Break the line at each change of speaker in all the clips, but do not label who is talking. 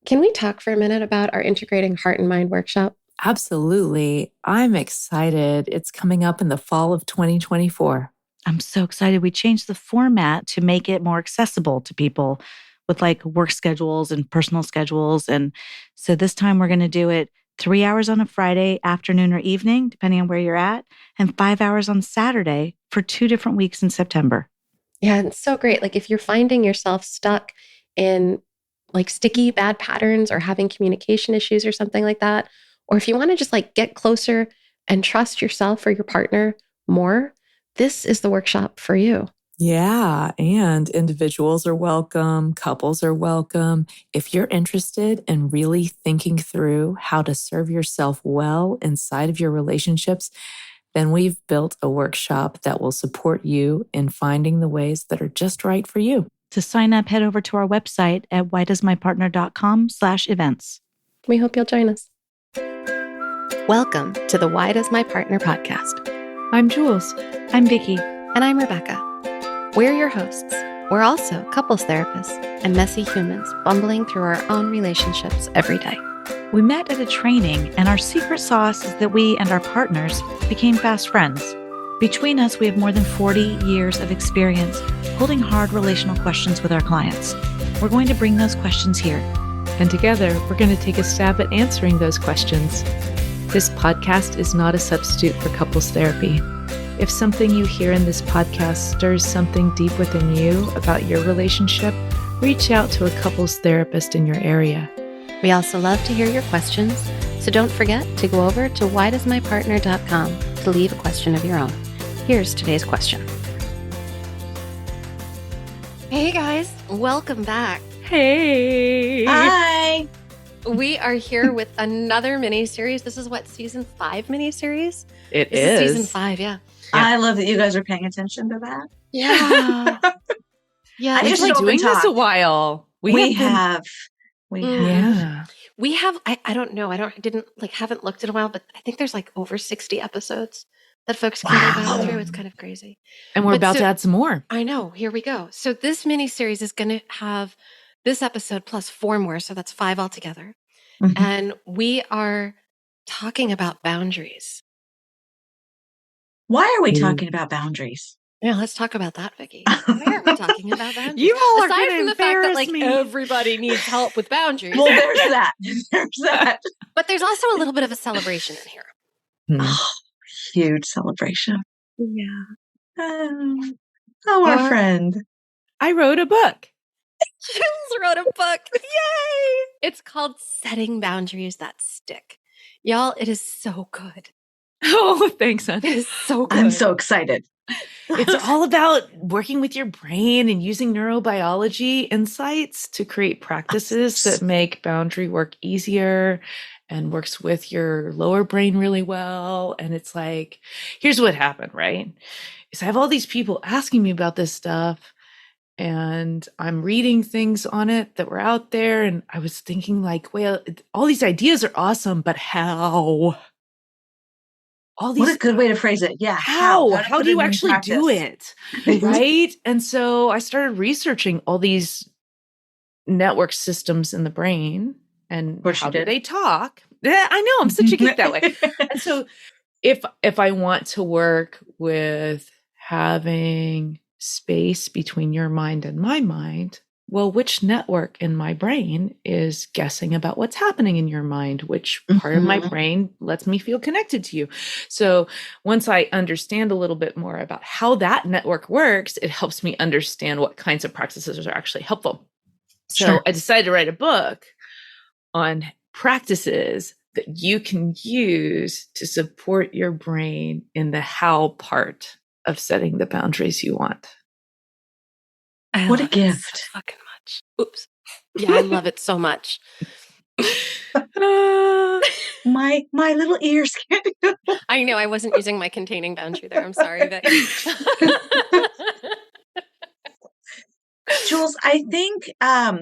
Can we talk for a minute about our Integrating Heart and Mind workshop?
Absolutely. I'm excited. It's coming up in the fall of 2024.
I'm so excited. We changed the format to make it more accessible to people with like work schedules and personal schedules. And so this time we're going to do it 3 hours on a Friday afternoon or evening, depending on where you're at, and 5 hours on Saturday for 2 different weeks in September.
Yeah, it's so great. Like if you're finding yourself stuck in like sticky bad patterns or having communication issues or something like that, or if you want to just like get closer and trust yourself or your partner more, this is the workshop for you.
Yeah, and individuals are welcome, couples are welcome. If you're interested in really thinking through how to serve yourself well inside of your relationships, then we've built a workshop that will support you in finding the ways that are just right for you.
To sign up, head over to our website at whydoesmypartner.com/events.
We hope you'll join us. Welcome to the Why Does My Partner podcast.
I'm Jules.
I'm Vicki.
And I'm Rebecca. We're your hosts. We're also couples therapists and messy humans bumbling through our own relationships every day.
We met at a training, and our secret sauce is that we and our partners became fast friends. Between us, we have more than 40 years of experience holding hard relational questions with our clients. We're going to bring those questions here.
And together, we're going to take a stab at answering those questions. This podcast is not a substitute for couples therapy. If something you hear in this podcast stirs something deep within you about your relationship, reach out to a couples therapist in your area.
We also love to hear your questions, so don't forget to go over to whydoesmypartner.com to leave a question of your own. Here's today's question. Hey guys, welcome back.
Hey!
Hi!
We are here with another mini-series. This is what, season 5 mini-series?
It
This
is.
season 5, yeah.
I love that you guys are paying attention to that.
Yeah. Yeah.
I
We've
just
been
open
doing this a
talk.
while.
We have.
Yeah.
We have, I don't know. Haven't looked in a while, but I think there's like over 60 episodes that folks can go back through. It's kind of crazy.
And we're
But
about to add some more.
I know. Here we go. So this mini-series is going to have this episode plus 4 more. So that's 5 altogether.
Mhm.
And we are talking about boundaries.
Why are we talking about boundaries?
Yeah, let's talk about that, Vicki. Why are we talking about boundaries?
You all are
Aside
going
from
to
the fact that
embarrass me.
everybody needs help with boundaries.
Well, there's that. There's that.
But there's also a little bit of a celebration in here.
Oh, huge celebration.
Yeah.
Our
Our-
friend.
I wrote a book.
Jules wrote a book. Yay! It's called Setting Boundaries That Stick. Y'all, it is so good.
Oh, thanks, hon.
It is so good.
I'm so excited.
It's all about working with your brain and using neurobiology insights to create practices that make boundary work easier and works with your lower brain really well. And it's like, here's what happened, right? Is I have all these people asking me about this stuff, and I'm reading things on it that were out there. And I was thinking like, well, all these ideas are awesome, but how? All these
What a good way to phrase it. Yeah.
how
to put
do you
it in
actually do
practice.
it? Right. And so I started researching all these network systems in the brain and
course you
how do
did.
they talk. Yeah, I know, I'm such a geek that way. And so if I want to work with having space between your mind and my mind, well, which network in my brain is guessing about what's happening in your mind? Which part of my
Mhm.
brain lets me feel connected to you? So once I understand a little bit more about how that network works, it helps me understand what kinds of practices are actually helpful. So
Sure.
I decided to write a book on practices that you can use to support your brain in the how part of setting the boundaries you want.
I
What a
love it so
gift.
fucking much. Oops. Yeah, I love it so much.
My little ears can't do it.
I know I wasn't using my containing boundary there. I'm sorry, Vicky.
Jules, I think I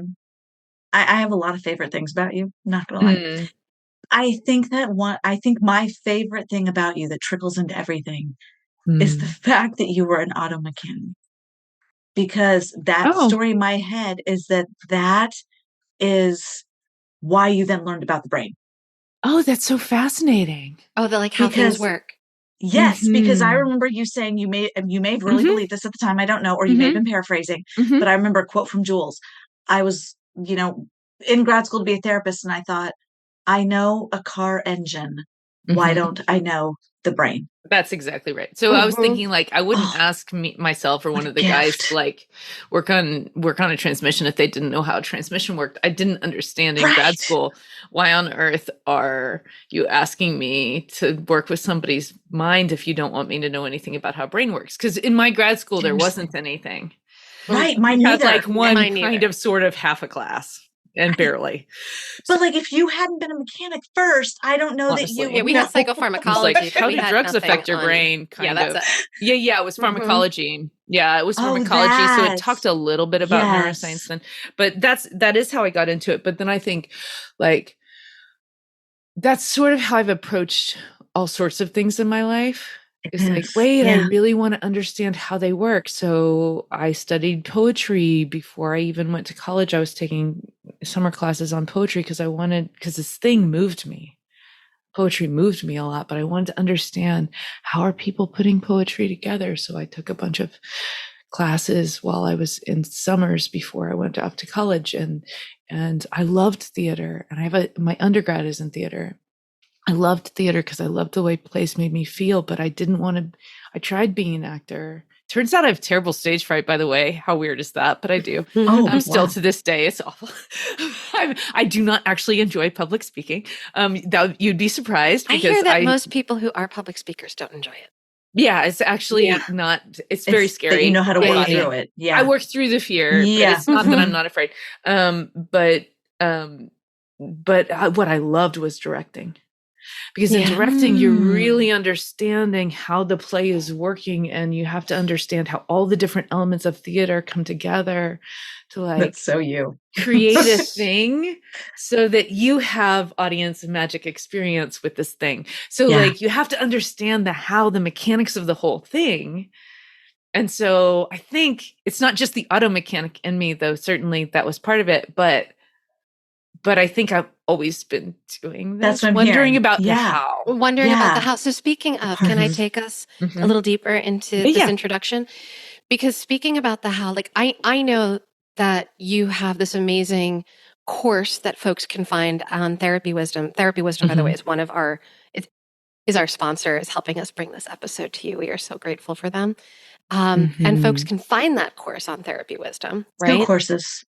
have a lot of favorite things about you. Not gonna lie.
Mm.
I think my favorite thing about you that trickles into everything is the fact that you were an auto mechanic. Because that
Oh.
story in my head is that is why you then learned about the brain.
Oh, that's so fascinating.
Oh, the like how things
Because-
work.
Yes, because I
Mhm.
remember you saying you may have really
Mhm.
believed this at the time. I don't know, or you may have been paraphrasing,
Mhm.
but I remember a quote from Jules. I was, in grad school to be a therapist, and I thought, I know a car engine. Why
Mhm.
don't I know the brain?
That's exactly right. So I was thinking, like, I wouldn't
Oh,
ask myself or one
what a
of the guys
gift.
to like work on a transmission if they didn't know how a transmission worked. I didn't understand in grad
Right.
school, why on earth are you asking me to work with somebody's mind if you don't want me to know anything about how brain works? Because in my grad school there
Seriously.
wasn't anything.
Right, mine
We had
neither.
like one
Mine
kind
neither.
of sort of half a class and
Right.
barely.
But like, if you hadn't been a mechanic first, I don't know that you
Honestly.
Yeah, we had
It was
psychopharmacology,
like,
but
how
we
do
had
drugs
nothing
affect your
on.
brain?
Yeah,
Kind
that's
of.
it.
Yeah, it was pharmacology. Yeah, it was
Oh,
pharmacology. So it talked
that.
a little bit about
Yes.
neuroscience then, but that is how I got into it. But then I think, like, that's sort of how I've approached all sorts of things in my life. It's like, wait, I
Yeah.
really want to understand how they work. So I studied poetry before I even went to college. I was taking summer classes on poetry because this thing moved me. Poetry moved me a lot, but I wanted to understand, how are people putting poetry together? So I took a bunch of classes while I was in summers before I went off to college, and I loved theater, and my undergrad is in theater. I loved theater because I loved the way plays made me feel, but I didn't want to. I tried being an actor. Turns out I have terrible stage fright, by the way. How weird is that? But I do.
Oh,
I'm still
wow.
to this day. It's awful. I do not actually enjoy public speaking. You'd be surprised
I
because
hear that most people who are public speakers don't enjoy it.
yeah, it's actually
Yeah.
not. It's very
It's
scary.
that you know how to
Yeah,
work
yeah,
through it. Yeah.
I work through the fear, but
Yeah.
it's not that I'm
Mhm.
not afraid. But what I loved was directing. Because in
Yeah.
directing, you're really understanding how the play is working, and you have to understand how all the different elements of theater come together to like
That's so you.
create a thing so that you have audience and magic experience with this thing. So
Yeah.
like you have to understand the mechanics of the whole thing. And so I think it's not just the auto mechanic in me, though certainly that was part of it, but I think I've always been doing
That's
this,
what I'm
wondering
hearing.
about the
Yeah.
how.
Wondering about the
Yeah.
how. So speaking of,
Part
can I
of-
take us a
Mhm.
little deeper into
Yeah,
this
yeah.
introduction? Because speaking about the how, like I know that you have this amazing course that folks can find on Therapy Wisdom. Therapy Wisdom, by the way, is one of our is our sponsor, is helping us bring this episode to you. We are so grateful for them. And folks
Mhm.
can find that course on Therapy Wisdom,
Two
right?
courses.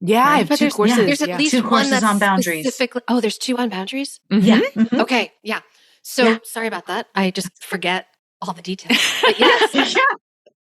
Yeah, I
Right.
have
But
two courses.
there's at
Yeah.
least
2
one
courses
that's
on boundaries.
specifically. Oh, there's two on boundaries.
Yeah.
Mhm.
Mhm.
Okay, yeah. So
Yeah.
sorry about that. I just forget all the details. But yes.
Yeah.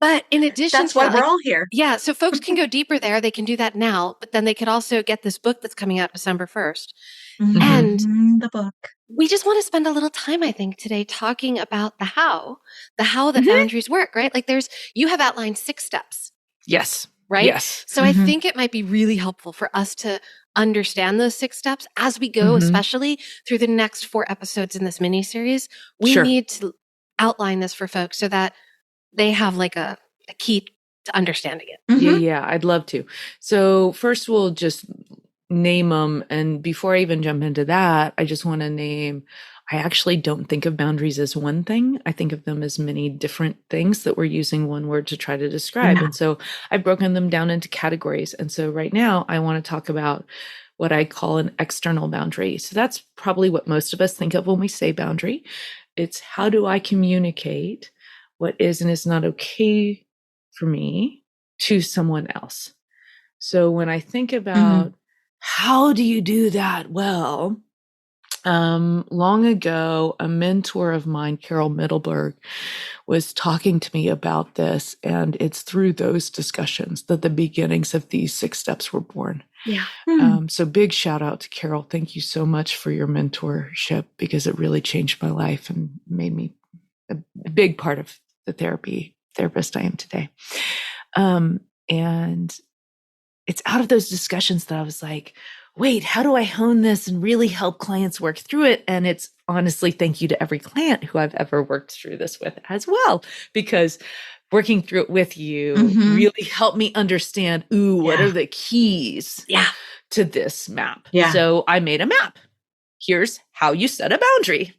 But in addition
That's
to
why
that,
we're
like,
all here.
yeah, so folks can go deeper there. They can do that now, but then they could also get this book that's coming out December 1st. And
The book.
we just want to spend a little time, I think, today talking about the how that
Mhm.
boundaries work, right? Like you have outlined 6 steps,
Yes.
right?
Yes.
So I
Mhm.
think it might be really helpful for us to understand those 6 steps as we go,
Mhm.
especially through the next 4 episodes in this mini series. We
Sure.
need to outline this for folks so that they have like a key to understanding it.
Yeah,
Mhm.
yeah, I'd love to. So first we'll just name them. And before I even jump into that, I just want to name, I actually don't think of boundaries as one thing. I think of them as many different things that we're using one word to try to describe.
Yeah.
And so I've broken them down into categories. And so right now I want to talk about what I call an external boundary. So that's probably what most of us think of when we say boundary. It's how do I communicate what is and is not okay for me to someone else. So when I think about how do you do that? Well, long ago, a mentor of mine, Carol Middleberg, was talking to me about this. And it's through those discussions that the beginnings of these 6 steps were born.
Yeah.
So big shout out to Carol. Thank you so much for your mentorship, because it really changed my life and made me a big part of the therapist I am today. And it's out of those discussions that I was like, wait, how do I hone this and really help clients work through it? And it's honestly, thank you to every client who I've ever worked through this with as well, because working through it with you
Mhm.
really helped me understand, what
Yeah.
are the keys
Yeah.
to this map.
Yeah.
So I made a map. Here's how you set a boundary.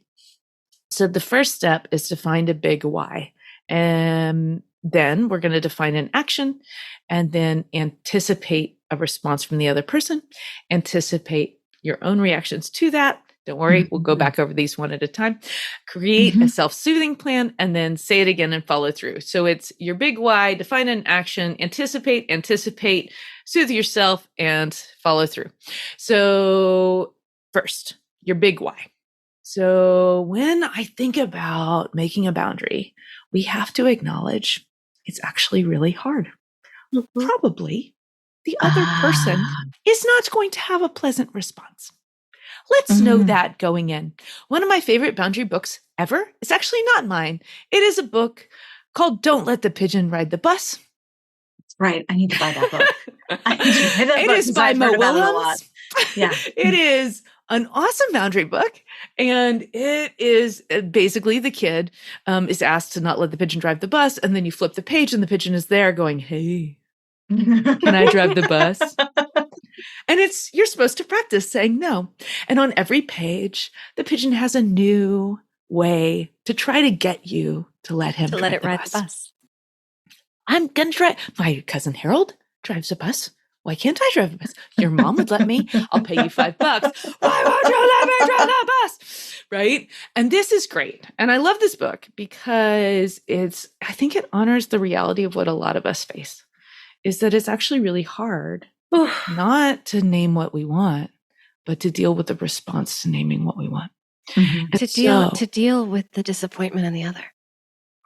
So the first step is to find a big why. And then we're going to define an action and then anticipate a response from the other person, anticipate your own reactions to that. Don't worry, we'll go back over these one at a time. Create a self-soothing plan and then say it again and follow through. So it's your big why, define an action, anticipate, soothe yourself, and follow through. So first, your big why. So when I think about making a boundary, we have to acknowledge it's actually really hard. Probably the other person is not going to have a pleasant response. Let's know that going in. One of my favorite boundary books ever is actually not mine. It is a book called Don't Let the Pigeon Ride the Bus.
Right. I need to buy that book.
It is by Mo Willems.
Yeah.
It is an awesome boundary book. And it is basically the kid is asked to not let the pigeon drive the bus. And then you flip the page and the pigeon is there going, hey, can I drive the bus? And you're supposed to practice saying no. And on every page, the pigeon has a new way to try to get you to let him
to let it ride the bus.
I'm going to try. My cousin Harold drives a bus. Why can't I drive a bus? Your mom would let me. I'll pay you $5. Why won't you let me drive the bus? Right? And this is great. And I love this book because I think it honors the reality of what a lot of us face, is that it's actually really hard not to name what we want, but to deal with the response to naming what we want.
To deal with the disappointment in the other.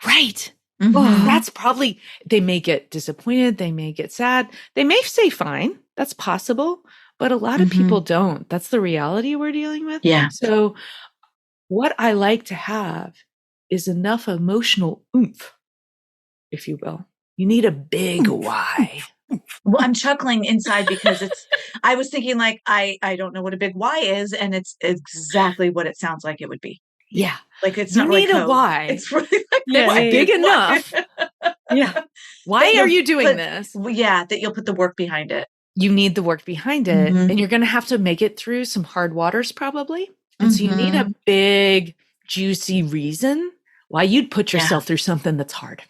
Right. That's probably, they may get disappointed. They may get sad. They may say fine. That's possible. But a lot of people don't. That's the reality we're dealing with.
Yeah.
So what I like to have is enough emotional oomph, if you will. You need a big why.
Well, I'm chuckling inside because I was thinking like, I don't know what a big why is. And it's exactly what it sounds like it would be.
Yeah.
Like it's
You
not really
need a why.
It's really like
That's big enough. Yeah. Why are you doing this?
Yeah. That you'll put the work behind it.
You need the work behind it. And you're going to have to make it through some hard waters probably. And so you need a big, juicy reason why you'd put yourself through something that's hard.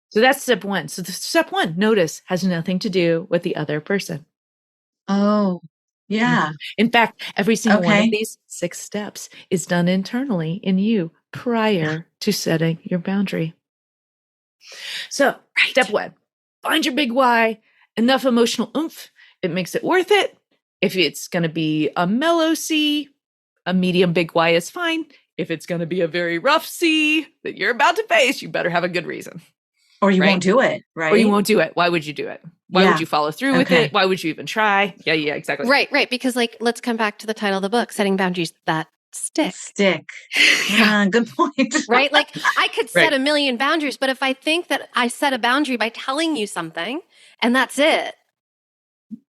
So that's step one. So step one, notice, has nothing to do with the other person.
Oh, yeah.
In fact, every single one of these 6 steps is done internally in you prior to setting your boundary. So step 1, find your big why, enough emotional oomph. It makes it worth it. If it's going to be a mellow C, a medium big why is fine. If it's going to be a very rough C that you're about to face, you better have a good reason.
Or you won't do it, right?
Or you won't do it. Why would you do it? Why would you follow through with it? Why would you even try? Yeah, exactly.
Right. Because let's come back to the title of the book, Setting Boundaries That Stick.
Yeah, good point.
Right? Like I could set a million boundaries, but if I think that I set a boundary by telling you something and that's it.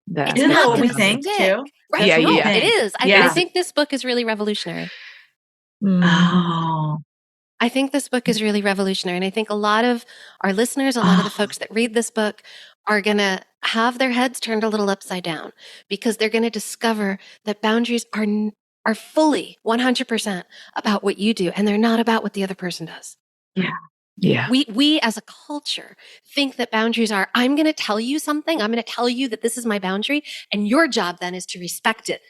Isn't that what we think too?
Right.
Yeah.
It is. I think this book is really revolutionary.
Oh.
I think this book is really revolutionary. And I think a lot of our listeners, a lot of the folks that read this book are going to have their heads turned a little upside down because they're going to discover that boundaries are fully 100% about what you do. And they're not about what the other person does.
Yeah.
We as a culture think that boundaries are, I'm going to tell you something. I'm going to tell you that this is my boundary. And your job then is to respect it.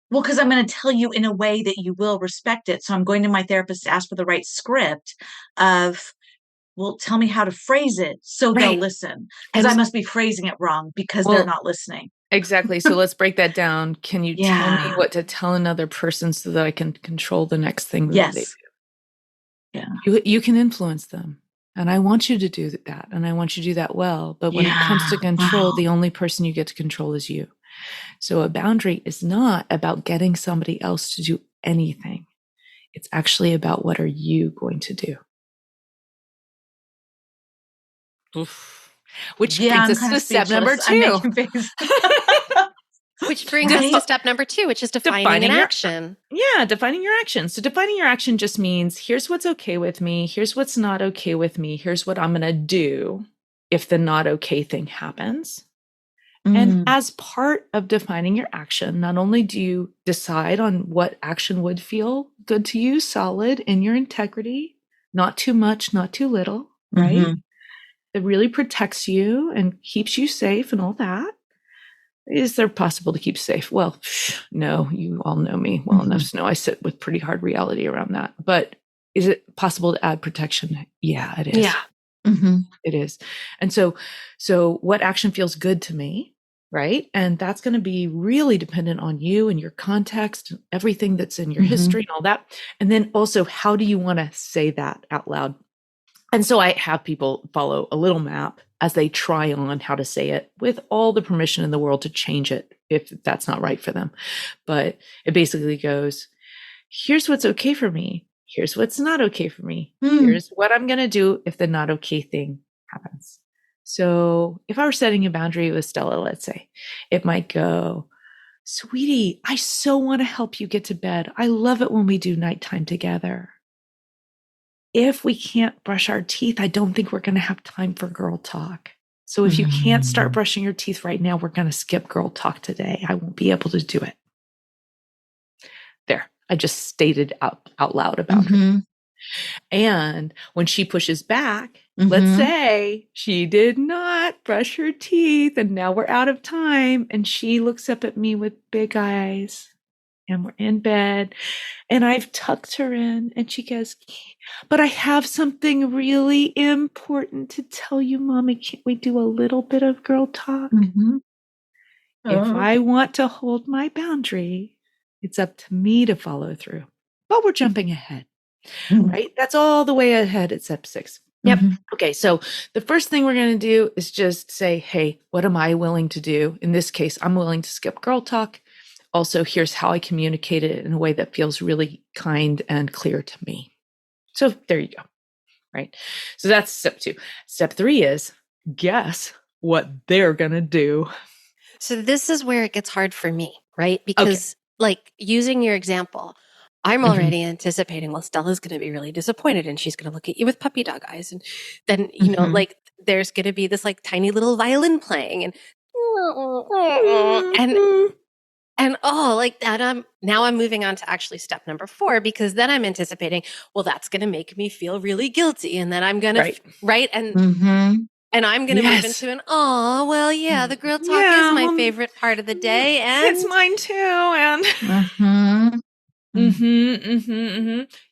Well, because I'm going to tell you in a way that you will respect it. So I'm going to my therapist to ask for the right script of, well, tell me how to phrase it so they'll listen. Because I must be phrasing it wrong because they're not listening.
Exactly. So let's break that down. Can you tell me what to tell another person so that I can control the next thing that they do?
Yeah.
You can influence them. And I want you to do that. And I want you to do that well. But when it comes to control, the only person you get to control is you. So a boundary is not about getting somebody else to do anything. It's actually about what are you going to do? Which brings us to step number 2.
Which brings us to step number 2, which is defining an action.
Defining your action. So defining your action just means here's what's okay with me. Here's what's not okay with me. Here's what I'm going to do if the not okay thing happens. And as part of defining your action, not only do you decide on what action would feel good to you, solid in your integrity, not too much, not too little, right? It really protects you and keeps you safe and all that. Is there possible to keep safe? Well, no, you all know me well enough to know I sit with pretty hard reality around that. But is it possible to add protection? Yeah, it is.
Yeah.
It is. And so what action feels good to me? Right. And that's going to be really dependent on you and your context, everything that's in your history and all that. And then also, how do you want to say that out loud? And so I have people follow a little map as they try on how to say it with all the permission in the world to change it if that's not right for them. But it basically goes, here's what's okay for me. Here's what's not okay for me. Here's what I'm going to do if the not okay thing happens. So if I were setting a boundary with Stella, let's say, it might go, sweetie, I so want to help you get to bed. I love it when we do nighttime together. If we can't brush our teeth, I don't think we're going to have time for girl talk. So if you can't start brushing your teeth right now, we're going to skip girl talk today. I won't be able to do it. There, I just stated out loud about it. And when she pushes back, let's say she did not brush her teeth and now we're out of time. And she looks up at me with big eyes and we're in bed and I've tucked her in and she goes, but I have something really important to tell you, Mommy. Can't we do a little bit of girl talk? If I want to hold my boundary, it's up to me to follow through. But we're jumping ahead. Right? That's all the way ahead at step 6.
Yep.
Okay. So the first thing we're going to do is just say, hey, what am I willing to do? In this case, I'm willing to skip girl talk. Also, here's how I communicate it in a way that feels really kind and clear to me. So there you go. Right. So that's step 2. Step 3 is guess what they're going to do.
So this is where it gets hard for me, right? Because like using your example, I'm already anticipating, well, Stella's going to be really disappointed and she's going to look at you with puppy dog eyes. And then, you know, like there's going to be this like tiny little violin playing and like that. Now I'm moving on to actually step number 4, because then I'm anticipating, well, that's going to make me feel really guilty. And then I'm going to, right. And I'm going to move into an, the girl talk is my favorite part of the day. And
it's mine too. And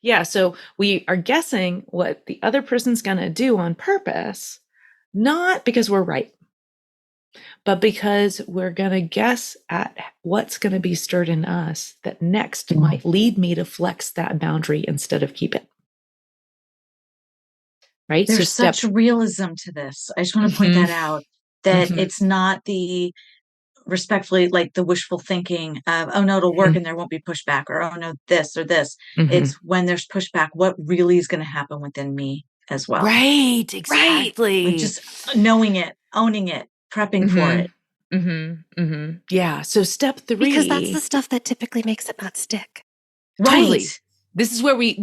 yeah. So we are guessing what the other person's going to do on purpose, not because we're right, but because we're going to guess at what's going to be stirred in us that next might lead me to flex that boundary instead of keep it. Right?
There's such realism to this. I just want to point that out, that it's not the respectfully, like the wishful thinking of, oh no, it'll work and there won't be pushback, or oh no, this or this. It's when there's pushback, what really is going to happen within me as well.
Right. Exactly.
Like just knowing it, owning it, prepping for it.
Yeah. So step 3.
Because that's the stuff that typically makes it not stick.
Right.
Totally. This is where we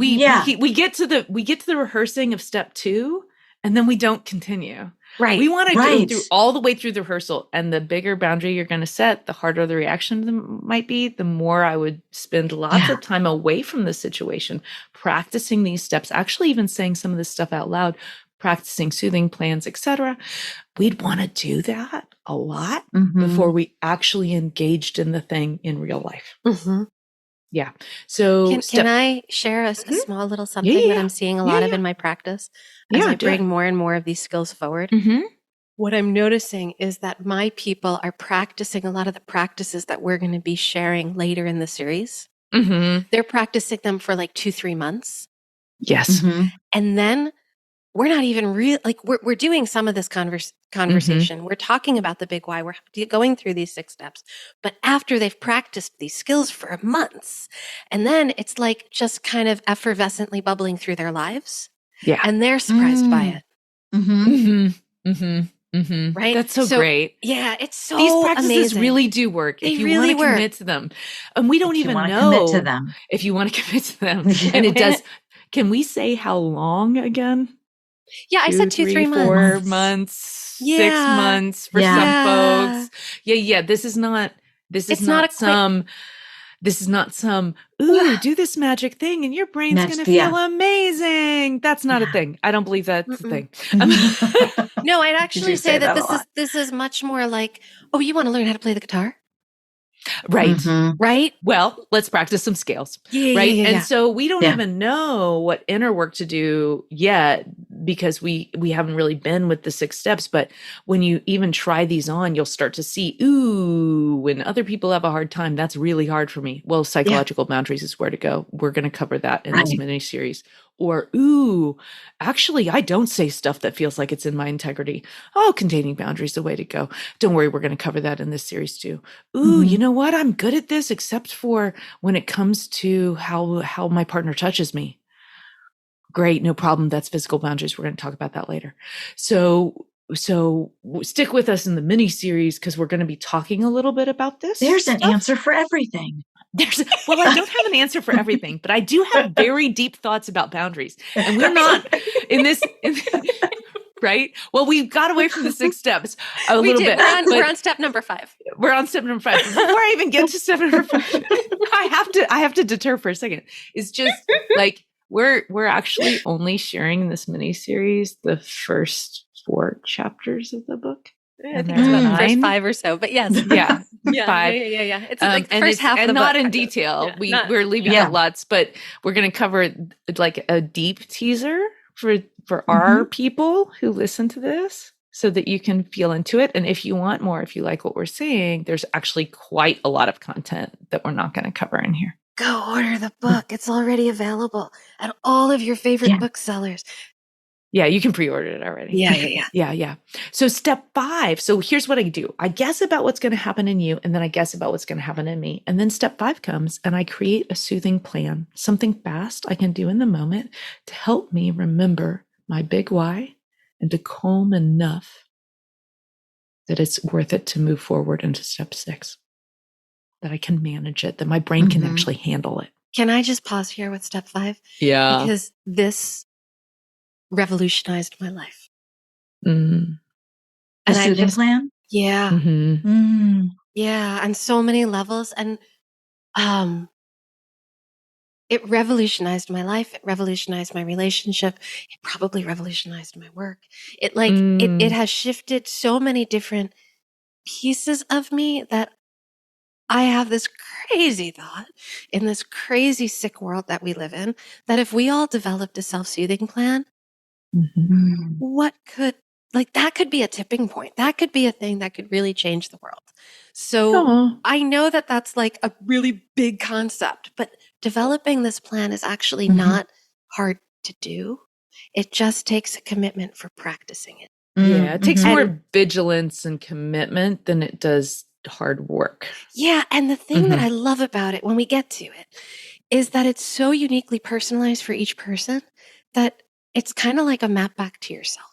get to the rehearsing of step 2, and then we don't continue.
Right.
We want to go through all the way through the rehearsal, and the bigger boundary you're going to set, the harder the reaction might be, the more I would spend lots of time away from the situation, practicing these steps, actually even saying some of this stuff out loud, practicing soothing plans, etc. We'd want to do that a lot before we actually engaged in the thing in real life. Yeah. So
can I share a small little something that I'm seeing a lot of in my practice as I bring more and more of these skills forward? What I'm noticing is that my people are practicing a lot of the practices that we're going to be sharing later in the series. They're practicing them for like 2-3 months.
Yes.
And then we're not even we're doing some of this conversation. We're talking about the big why. We're going through these 6 steps. But after they've practiced these skills for months, and then it's like just kind of effervescently bubbling through their lives. Yeah. And they're surprised by it. Right?
That's so great.
Yeah, it's so
These practices
amazing.
really do work if you want to commit to them. And we don't even know
commit to them.
If you want to commit to them. And it does. Can we say how long again?
Yeah, I said 2, 3 months.
4 months, 6 months for some folks. Yeah. This is not some, do this magic thing and your brain's going to feel amazing. That's not a thing. I don't believe that's a thing.
No, I'd actually say that this is much more like, oh, you want to learn how to play the guitar?
Right.
Right.
Well, let's practice some scales. Right. And so we don't even know what inner work to do yet because we haven't really been with the 6 steps. But when you even try these on, you'll start to see, ooh, when other people have a hard time, that's really hard for me. Well, psychological boundaries is where to go. We're going to cover that in this mini series. Or, ooh, actually, I don't say stuff that feels like it's in my integrity. Oh, containing boundaries is the way to go. Don't worry, we're going to cover that in this series too. Ooh, you know what? I'm good at this, except for when it comes to how my partner touches me. Great, no problem. That's physical boundaries. We're going to talk about that later. So stick with us in the mini series because we're going to be talking a little bit about this.
There's an answer for everything.
Well, I don't have an answer for everything, but I do have very deep thoughts about boundaries. And we're not in this, right? Well, we got away from the 6 steps a little bit.
We're on step number 5.
We're on step number 5. Before I even get to step number 5, I have to deter for a second. It's just like we're actually only sharing in this mini series the first 4 chapters of the book.
I think it's about the first 5 or so, but yes.
5.
Yeah. It's like the first half of the
and not
book,
in detail.
Yeah,
we're leaving out lots, but we're going to cover like a deep teaser for our people who listen to this so that you can feel into it. And if you want more, if you like what we're saying, there's actually quite a lot of content that we're not going to cover in here.
Go order the book. It's already available at all of your favorite booksellers.
Yeah, you can pre-order it already. Yeah. So step 5. So here's what I do. I guess about what's going to happen in you, and then I guess about what's going to happen in me. And then step 5 comes, and I create a soothing plan, something fast I can do in the moment to help me remember my big why and to calm enough that it's worth it to move forward into step 6, that I can manage it, that my brain can actually handle it.
Can I just pause here with step 5?
Yeah.
Because this revolutionized my life.
A soothing plan?
Yeah. Yeah, on so many levels. And it revolutionized my life. It revolutionized my relationship. It probably revolutionized my work. It has shifted so many different pieces of me that I have this crazy thought in this crazy sick world that we live in, that if we all developed a self-soothing plan, that could be a tipping point. That could be a thing that could really change the world. So I know that that's like a really big concept, but developing this plan is actually not hard to do. It just takes a commitment for practicing it.
Yeah, it takes more vigilance and commitment than it does hard work.
Yeah, and the thing that I love about it when we get to it is that it's so uniquely personalized for each person that it's kind of like a map back to yourself.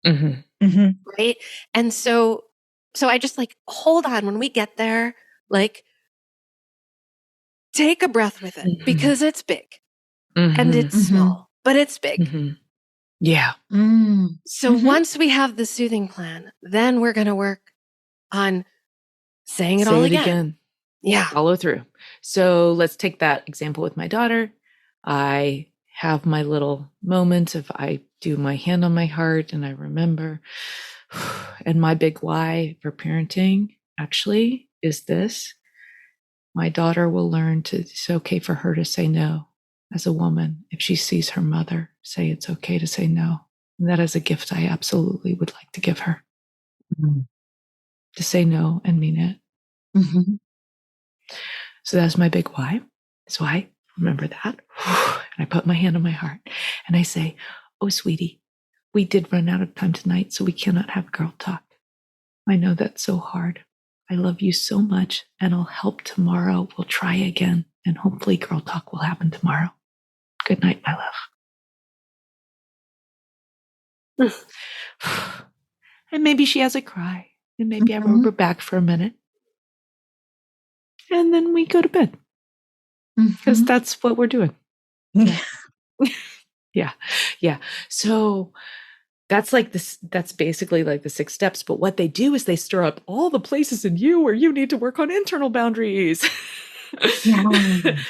Right? And so I just like, hold on, when we get there, like take a breath with it because it's big and it's small, but it's big.
Yeah.
So once we have the soothing plan, then we're going to work on saying it all again. Yeah.
Follow through. So let's take that example with my daughter. I have my little moment of I do my hand on my heart and I remember. And my big why for parenting actually is this. My daughter will learn it's okay for her to say no as a woman if she sees her mother say it's okay to say no. And that is a gift I absolutely would like to give her. To say no and mean it. So that's my big why. So I remember that. And I put my hand on my heart and I say, oh, sweetie, we did run out of time tonight, so we cannot have girl talk. I know that's so hard. I love you so much and I'll help tomorrow. We'll try again and hopefully girl talk will happen tomorrow. Good night, my love. And maybe she has a cry and maybe I rub her back for a minute. And then we go to bed because that's what we're doing. Yeah. So That's like this, that's basically like the 6 steps. But what they do is they stir up all the places in you where you need to work on internal boundaries.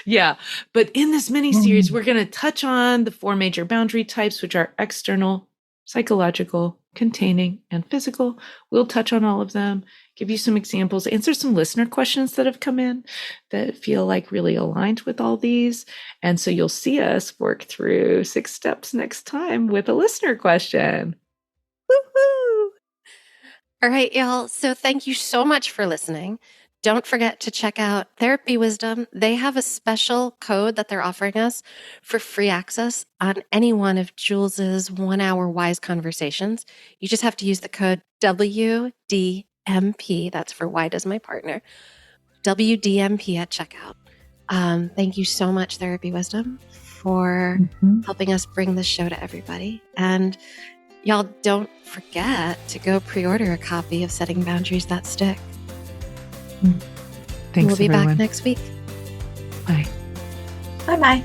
Yeah. But in this mini series, we're going to touch on the 4 major boundary types, which are external, psychological, containing, and physical. We'll touch on all of them, give you some examples, answer some listener questions that have come in that feel like really aligned with all these. And so you'll see us work through 6 steps next time with a listener question.
Woohoo! All right, y'all. So thank you so much for listening. Don't forget to check out Therapy Wisdom. They have a special code that they're offering us for free access on any one of Jules's 1-hour wise conversations. You just have to use the code WDMP. That's for Why Does My Partner? WDMP at checkout. Thank you so much, Therapy Wisdom, for helping us bring this show to everybody. And y'all, don't forget to go pre-order a copy of Setting Boundaries That Stick.
Thanks,
We'll be
everyone.
back next week.
Bye.
Bye-bye.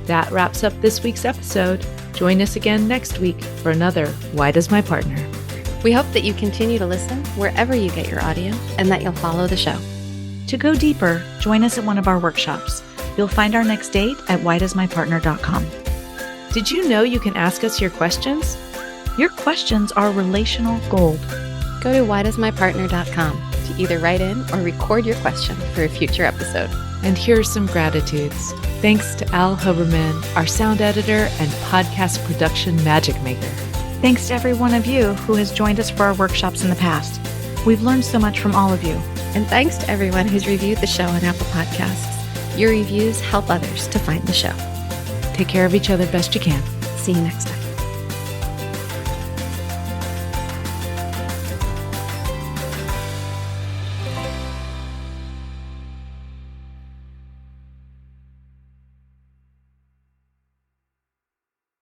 That wraps up this week's episode. Join us again next week for another Why Does My Partner?
We hope that you continue to listen wherever you get your audio and that you'll follow the show.
To go deeper, join us at one of our workshops. You'll find our next date at whydoesmypartner.com.
Did you know you can ask us your questions?
Your questions are relational gold.
Go to whydoesmypartner.com to either write in or record your question for a future episode.
And here are some gratitudes. Thanks to Al Huberman, our sound editor and podcast production magic maker.
Thanks to every one of you who has joined us for our workshops in the past. We've learned so much from all of you.
And thanks to everyone who's reviewed the show on Apple Podcasts. Your reviews help others to find the show.
Take care of each other best you can.
See you next time.